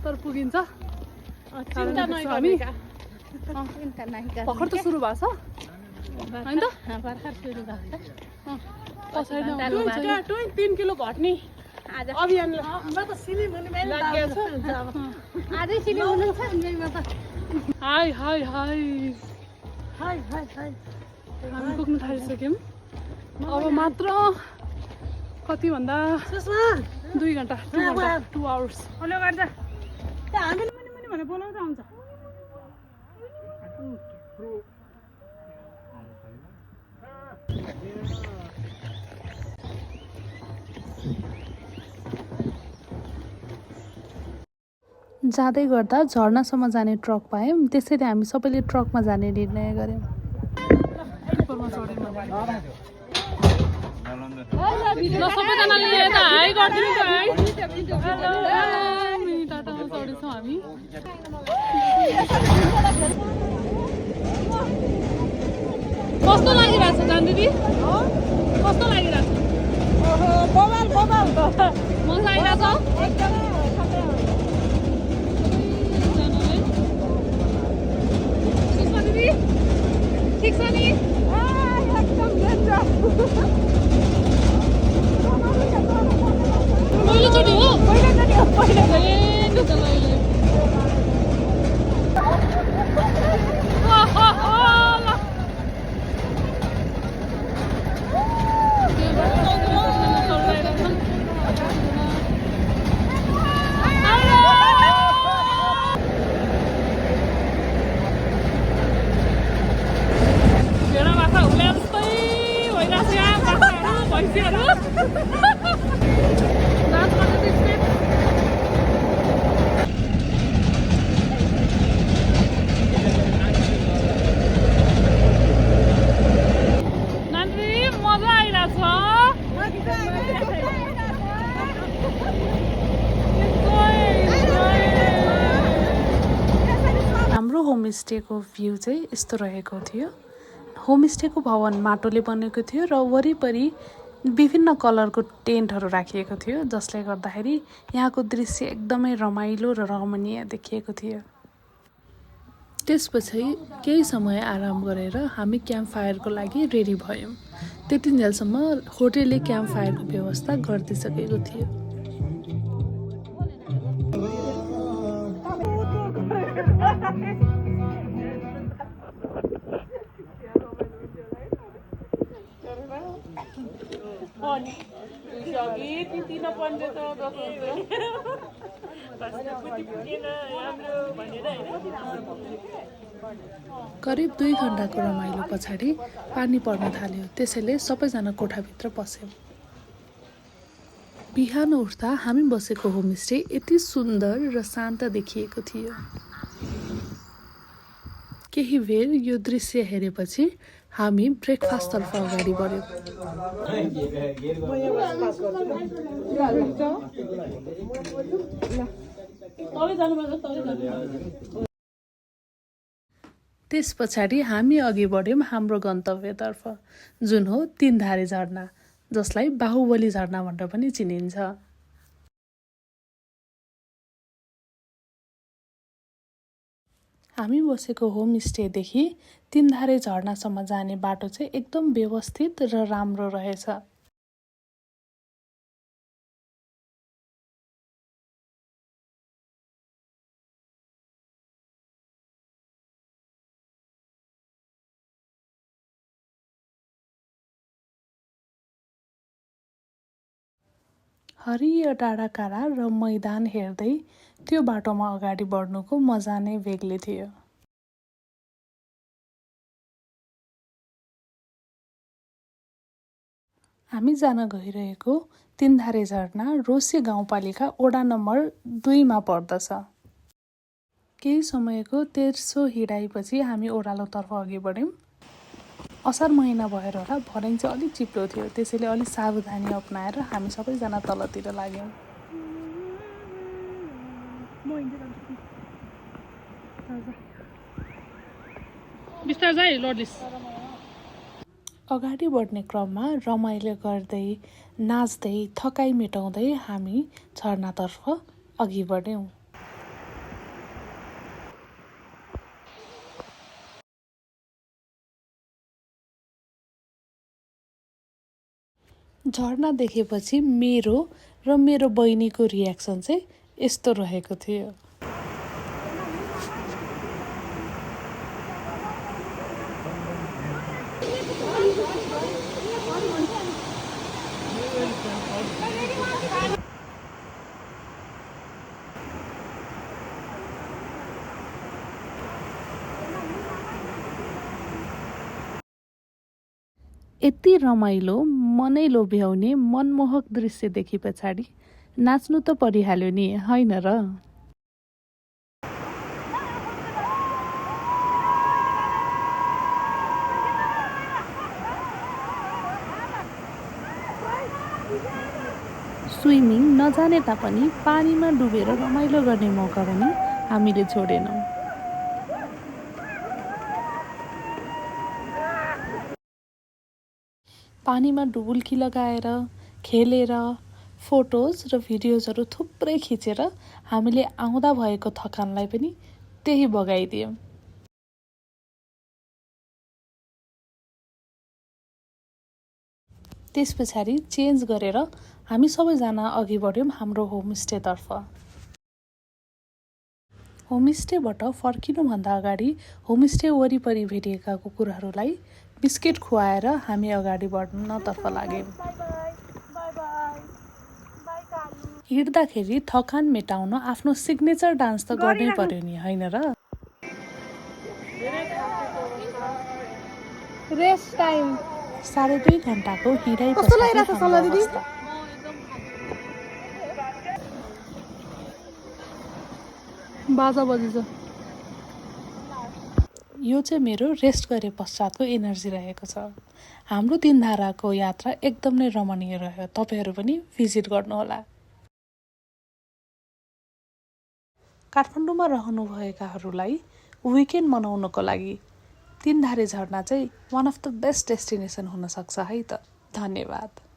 तर पुगिन्छ भर्खर त सुरु भएको छ हैन त भर्खर सुरु भएको छ 3 किलो घट्ने अभियान आजै सिलिमुनु छ हाई हाई हाई हामी पुग्न थालिसक्यौँ अब मात्र कति भन्दा 2 घण्टा 2 आवर्स हेलो गर्दा हामीले मुनि भने बोलाउँदा हुन्छ जाँदै गर्दा झर्नासम्म जाने ट्रक पायौँ त्यसैले हामी सबैले ट्रकमा जाने निर्णय गर्यौँ सबैजनाले यता हाई गरिदिनु त हाई टाटामा चढेछौँ हामी कस्तो लागिरहेको छ जान दिदी कस्तो लागिरहेको छ मजा आइरहेको छ ठीक छ नि पहिलोचोटि हो हाम्रो होमस्टेको भ्यू चाहिँ यस्तो रहेको थियो होमस्टेको भवन माटोले बनेको थियो र वरिपरि विभिन्न कलरको टेन्टहरू राखिएको थियो जसले गर्दाखेरि यहाँको दृश्य एकदमै रमाइलो र रमणीय देखिएको थियो त्यसपछि केही समय आराम गरेर हामी क्याम्प फायरको लागि रेडी भयौँ त्यतिन्जेलसम्म होटेलले क्याम्प फायरको व्यवस्था गरिदिइसकेको थियो करिब 2 घण्टाको रमाइलो पछाडि पानी पर्न थाल्यो त्यसैले सबैजना कोठाभित्र पस्यौँ बिहान उठ्दा हामी बसेको होमस्टे यति सुन्दर र शान्त देखिएको थियो केही बेर यो दृश्य हेरेपछि हामी ब्रेकफास्टतर्फ अगाडि बढ्यौँ त्यस पछाडि हामी अघि बढ्यौँ हाम्रो गन्तव्यतर्फ जुन हो तीनधारे झरना जसलाई बाहुबली झरना भनेर पनि चिनिन्छ हामी बसेको होमस्टेदेखि तीनधारे झरनासम्म जाने बाटो चाहिँ एकदम व्यवस्थित र राम्रो रहेछ हरियो डाँडाकाँडा र मैदान हेर्दै त्यो बाटोमा अगाडि बढ्नुको मजा नै बेग्लै थियो हामी जान गइरहेको तीनधारे झरना रोसे गाउँपालिका वडा नम्बर 2 मा पर्दछ केही समयको तेर्सो हिँडाइपछि हामी ओह्रालोतर्फ अघि बढ्यौँ असार महिना भएर होला भर्याङ चाहिँ अलिक चिप्लो थियो त्यसैले अलिक सावधानी अपनाएर हामी सबैजना तलतिर लाग्यौँ बिस्तार जाइ लडिस अगाडि बढ्ने क्रममा रमाइलो गर्दै नाच्दै थकाइ मेटाउँदै हामी झरनातर्फ अघि बढ्यौँ। झरना देखेपछि मेरो र मेरो बहिनीको रियाक्सन चाहिँ यस्तो रहेको थियो। यति रमाइलो मनै लोभ्याउने मनमोहक दृश्य देखि पछाडि नाच्नु त परिहाल्यो नि, होइन र? स्विमिङ नजाने तापनि पानीमा डुबेर रमाइलो गर्ने मौका पनि हामीले छोडेनौँ। पानीमा डुबुल्की लगाएर खेलेर फोटोज र भिडियोजहरू थुप्रै खिचेर हामीले आउँदा भएको थकानलाई पनि त्यही बगाइदियौँ। त्यस पछाडि चेन्ज गरेर हामी सबैजना अघि बढ्यौँ हाम्रो होमस्टेतर्फ। होमस्टेबाट फर्किनुभन्दा अगाडि होमस्टे वरिपरि भेटिएका कुकुरहरूलाई बिस्किट खुवाएर हामी अगाडि बढ्नतर्फ लाग्यौँ। हिँड्दाखेरि थकान मेटाउन आफ्नो सिग्नेचर डान्स त गर्नै पर्यो नि, होइन र? रेस्ट टाइम 2.5 घण्टाको हिँडाइ पछाडि बाजा बजेछ। यो चाहिँ मेरो रेस्ट गरे पश्चातको एनर्जी रहेको छ। हाम्रो दिनधाराको यात्रा एकदम नै रमणीय रह्यो। तपाईहरू पनि भिजिट गर्नुहोला। काठमाडौँमा रहनुभएकाहरूलाई विकेन्ड मनाउनको लागि तीनधारे झरना चाहिँ one of the best destination हुनसक्छ है त। धन्यवाद।